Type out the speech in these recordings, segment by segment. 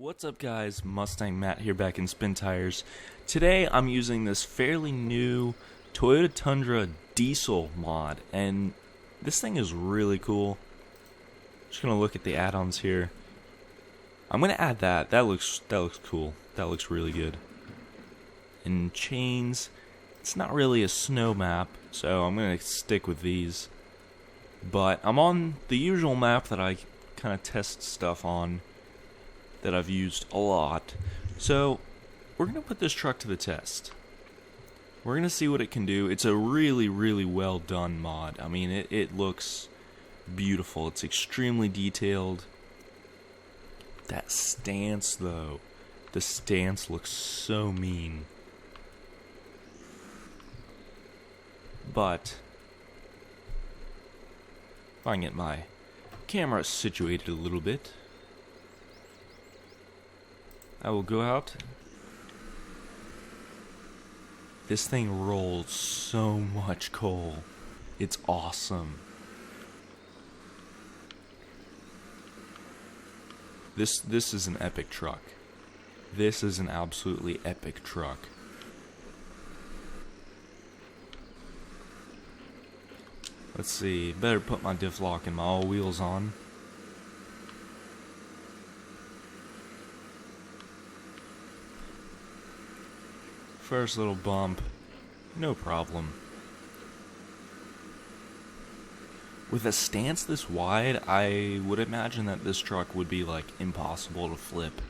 What's up guys, Mustang Matt here back in Spin Tires. Today I'm using this fairly new Toyota Tundra diesel mod, and this thing is really cool. Just gonna look at the add-ons here. I'm gonna add that. That looks cool. That looks really good. And chains, it's not really a snow map, so I'm gonna stick with these. But I'm on the usual map that I kind of test stuff on, that I've used a lot. So we're gonna put this truck to the test. We're gonna see what it can do. It's a really well done mod. I mean, it looks beautiful. It's extremely detailed. That stance though, the stance looks so mean. But if I can get my camera situated a little bit, I will go out. This thing rolls so much coal. It's awesome. This is an epic truck. This is an absolutely epic truck. Let's see. Better put my diff lock and my all wheels on. First little bump, no problem. With a stance this wide, I would imagine that this truck would be like impossible to flip.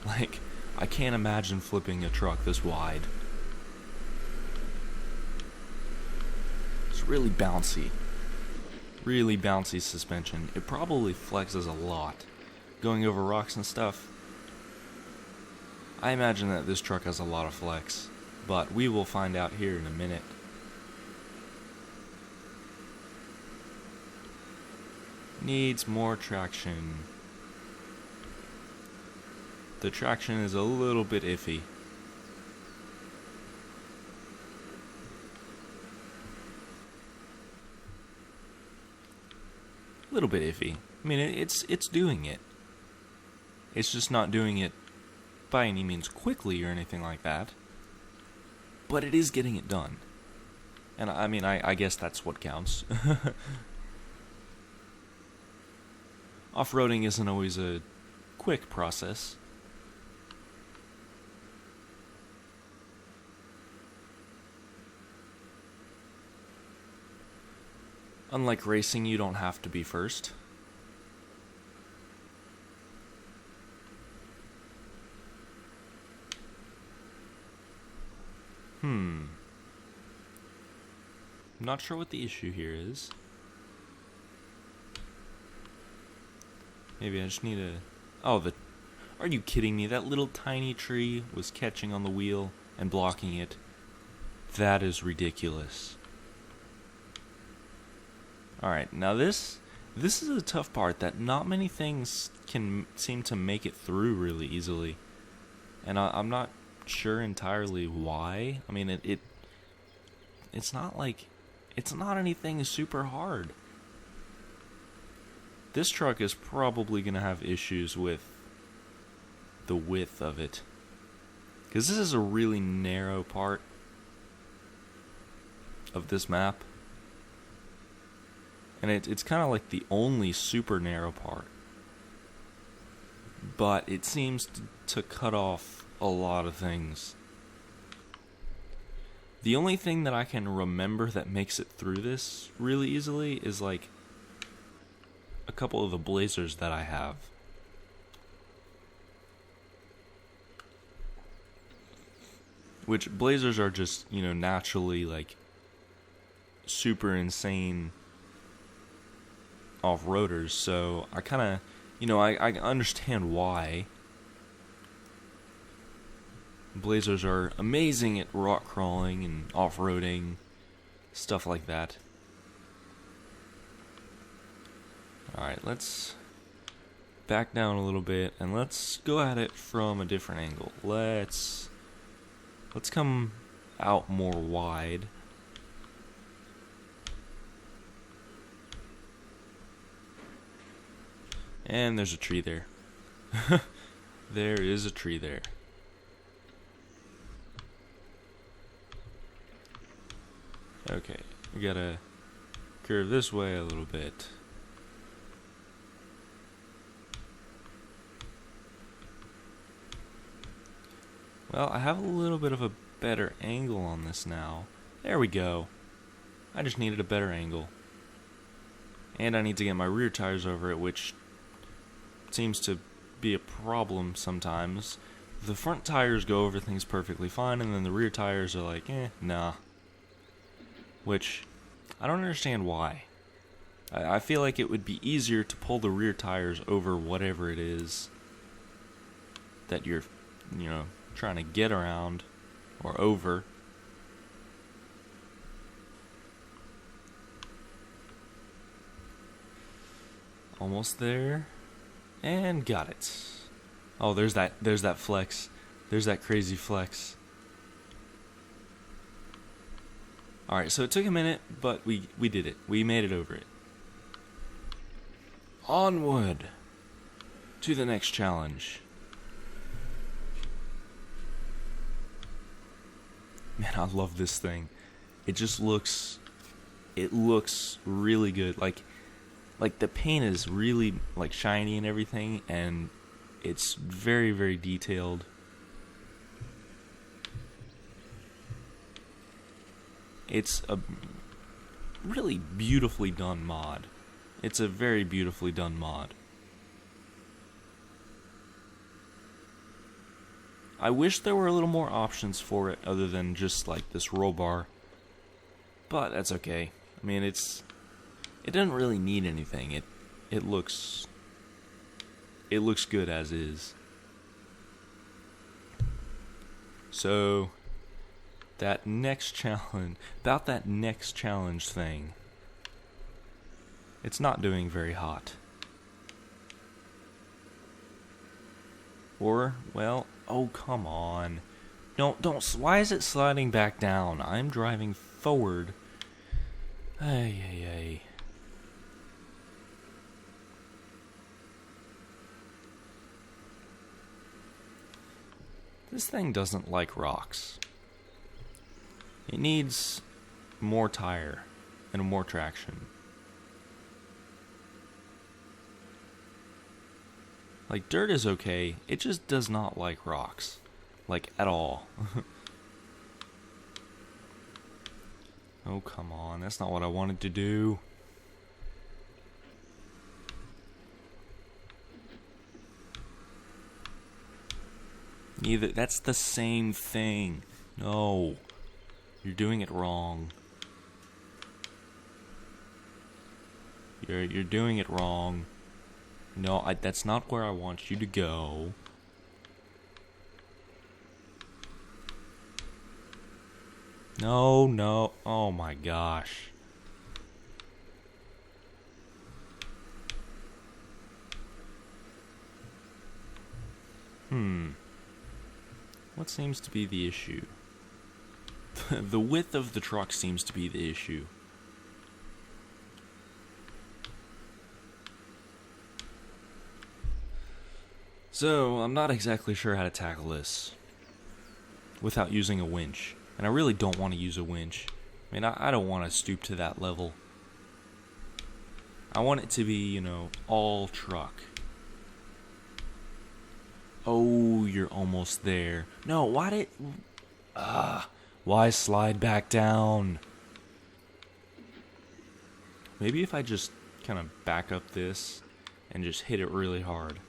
Like, I can't imagine flipping a truck this wide. It's really bouncy suspension. It probably flexes a lot. Going over rocks and stuff, I imagine that this truck has a lot of flex, but we will find out here in a minute. Needs more traction. The traction is a little bit iffy. A little bit iffy. I mean, it's doing it. It's just not doing it by any means quickly or anything like that, but it is getting it done. And I mean, I guess that's what counts. Off-roading isn't always a quick process. Unlike racing, you don't have to be first. I'm not sure what the issue here is. Maybe I just need a... Oh, are you kidding me? That little tiny tree was catching on the wheel and blocking it. That is ridiculous. Alright, now this is a tough part that not many things can seem to make it through really easily. And I'm not sure entirely why. I mean, it's not like... It's not anything super hard. This truck is probably going to have issues with the width of it, because this is a really narrow part of this map. And it's kind of like the only super narrow part. But it seems to cut off a lot of things. The only thing that I can remember that makes it through this really easily is like a couple of the blazers that I have. Which blazers are just, you know, naturally like super insane off-roaders, so I kind of, you know, I understand why. Blazers are amazing at rock crawling and off-roading, stuff like that. Alright, let's back down a little bit and let's go at it from a different angle. Let's come out more wide. And there's a tree there. There is a tree there. Okay, we gotta curve this way a little bit. Well, I have a little bit of a better angle on this now. There we go. I just needed a better angle. And I need to get my rear tires over it, which seems to be a problem sometimes. The front tires go over things perfectly fine, and then the rear tires are like, nah. Which, I don't understand why. I feel like it would be easier to pull the rear tires over whatever it is that you're, trying to get around or over. Almost there. And got it. Oh, there's that flex. There's that crazy flex. Alright, so it took a minute, but we did it. We made it over it. Onward to the next challenge. Man, I love this thing. It just looks really good. Like the paint is really like shiny and everything, and it's very, very detailed. It's a really beautifully done mod. It's a very beautifully done mod. I wish there were a little more options for it other than just like this roll bar. But that's okay. I mean, it doesn't really need anything. It looks good as is. So that next challenge thing, it's not doing very hot. Or, well, oh come on. Don't, why is it sliding back down? I'm driving forward. Ay. This thing doesn't like rocks. It needs more tire and more traction. Like, dirt is okay, it just does not like rocks. Like, at all. Oh, come on, that's not what I wanted to do. That's the same thing. No. You're doing it wrong. You're doing it wrong. No, that's not where I want you to go. No. Oh my gosh. What seems to be the issue? The width of the truck seems to be the issue. So, I'm not exactly sure how to tackle this without using a winch. And I really don't want to use a winch. I mean, I don't want to stoop to that level. I want it to be, all truck. Oh, you're almost there. No, why slide back down? Maybe if I just kind of back up this and just hit it really hard.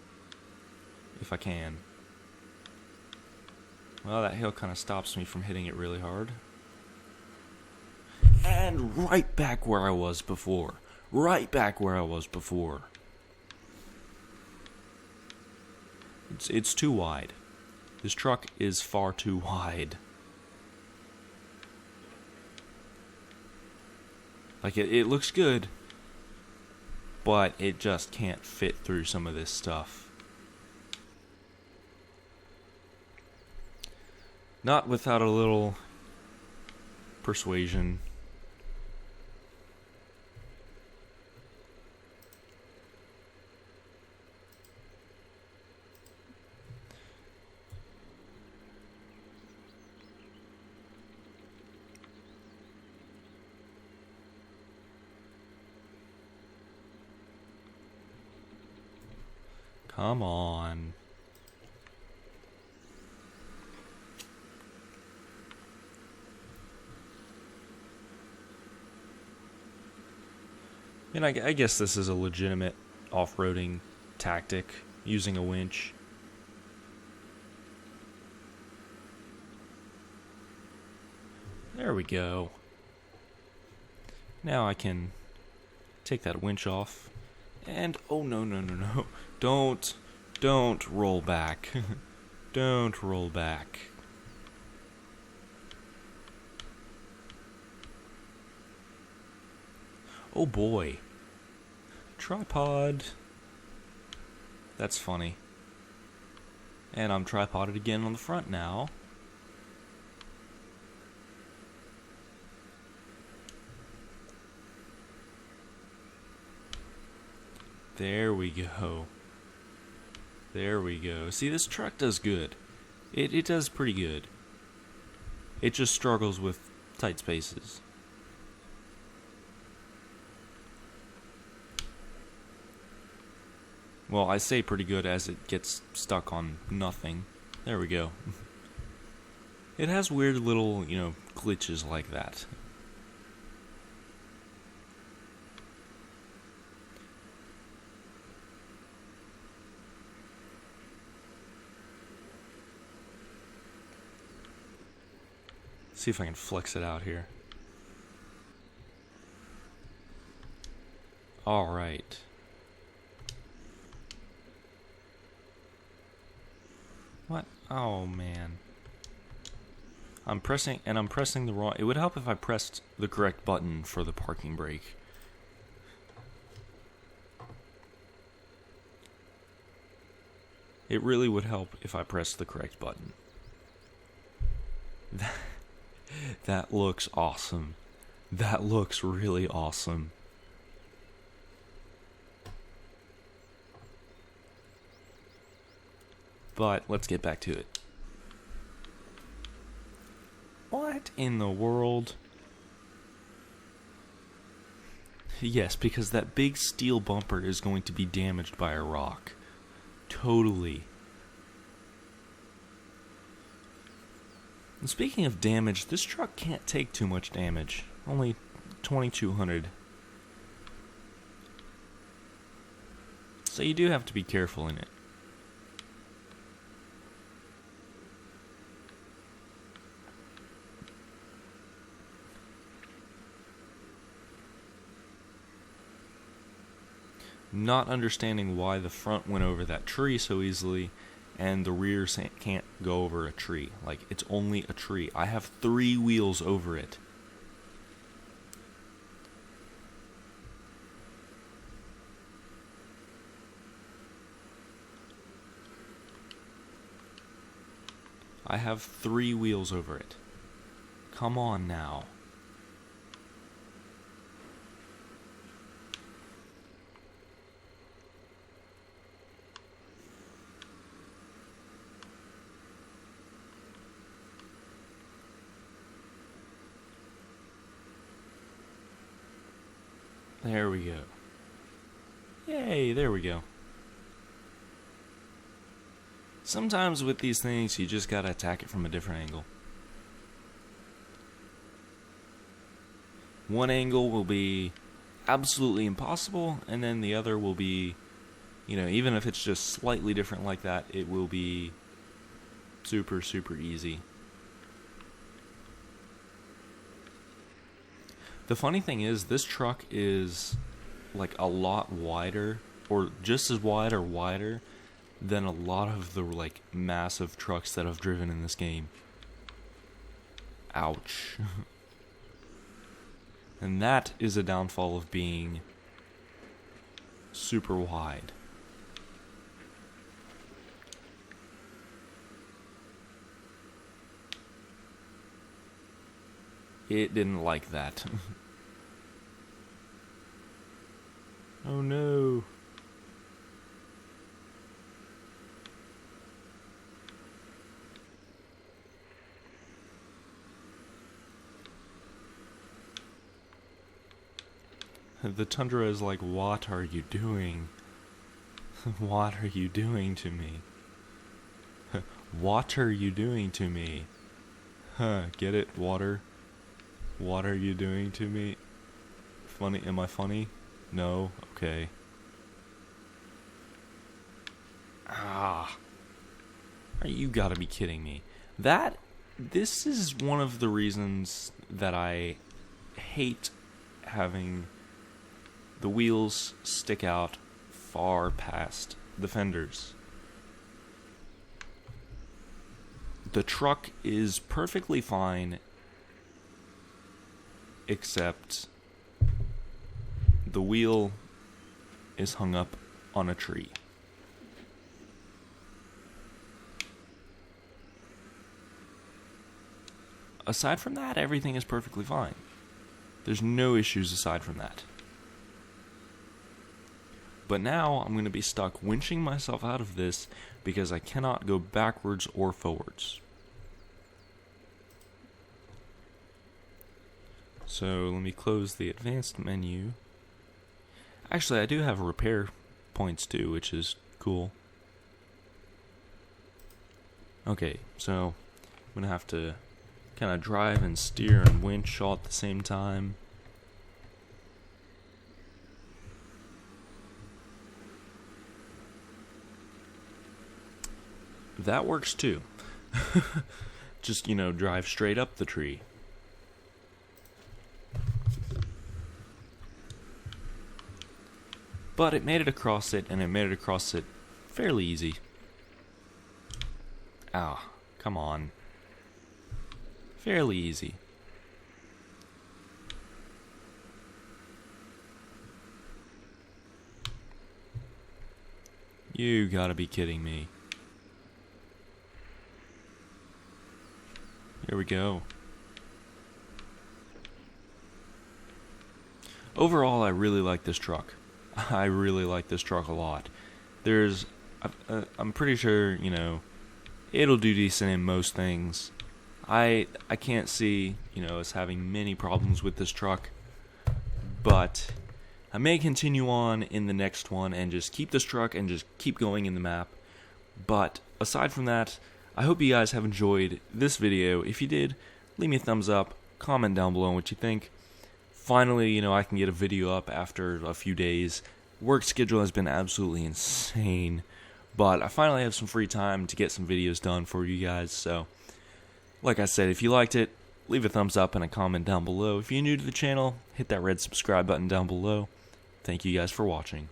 If I can. Well, that hill kind of stops me from hitting it really hard. And right back where I was before. It's too wide. This truck is far too wide. Like, it looks good, but it just can't fit through some of this stuff. Not without a little persuasion. Come on. And I guess this is a legitimate off-roading tactic, using a winch. There we go. Now I can take that winch off. And, oh no, no, no, no. Don't roll back. Don't roll back. Oh boy. Tripod. That's funny. And I'm tripoded again on the front now. There we go. There we go. See, this truck does good. It does pretty good. It just struggles with tight spaces. Well, I say pretty good as it gets stuck on nothing. There we go. It has weird little, glitches like that. See if I can flex it out here. Alright. What? Oh man. I'm pressing the wrong... It would help if I pressed the correct button for the parking brake. It really would help if I pressed the correct button. That looks awesome. That looks really awesome. But let's get back to it. What in the world? Yes, because that big steel bumper is going to be damaged by a rock. Totally. And speaking of damage, this truck can't take too much damage. Only 2,200. So you do have to be careful in it. Not understanding why the front went over that tree so easily and the rear can't go over a tree. Like, it's only a tree. I have 3 wheels over it. I have 3 wheels over it. Come on now. There we go. Yay, there we go. Sometimes with these things, you just gotta attack it from a different angle. One angle will be absolutely impossible, and then the other will be, even if it's just slightly different like that, it will be super, super easy. The funny thing is, this truck is like a lot wider, or just as wide or wider than a lot of the like massive trucks that I've driven in this game. Ouch. And that is a downfall of being super wide. It didn't like that. Oh no. The Tundra is like, what are you doing? What are you doing to me? What are you doing to me? Get it? Water? What are you doing to me? Funny? Am I funny? No? Okay. Ah. You gotta be kidding me. This is one of the reasons that I hate having the wheels stick out far past the fenders. The truck is perfectly fine, except the wheel is hung up on a tree. Aside from that, everything is perfectly fine. There's no issues aside from that. But now I'm going to be stuck winching myself out of this because I cannot go backwards or forwards. So let me close the advanced menu. Actually, I do have repair points too, which is cool. Okay, so I'm going to have to kind of drive and steer and winch all at the same time. That works too. Just, drive straight up the tree. But it made it across it, and it made it across it fairly easy. Ah, come on. Fairly easy. You gotta be kidding me. Here we go. Overall, I really like this truck. I really like this truck a lot. I'm pretty sure, it'll do decent in most things. I can't see, us having many problems with this truck. But I may continue on in the next one and just keep this truck and just keep going in the map. But aside from that, I hope you guys have enjoyed this video. If you did, leave me a thumbs up, comment down below what you think. Finally, I can get a video up after a few days. Work schedule has been absolutely insane, but I finally have some free time to get some videos done for you guys. So, like I said, if you liked it, leave a thumbs up and a comment down below. If you're new to the channel, hit that red subscribe button down below. Thank you guys for watching.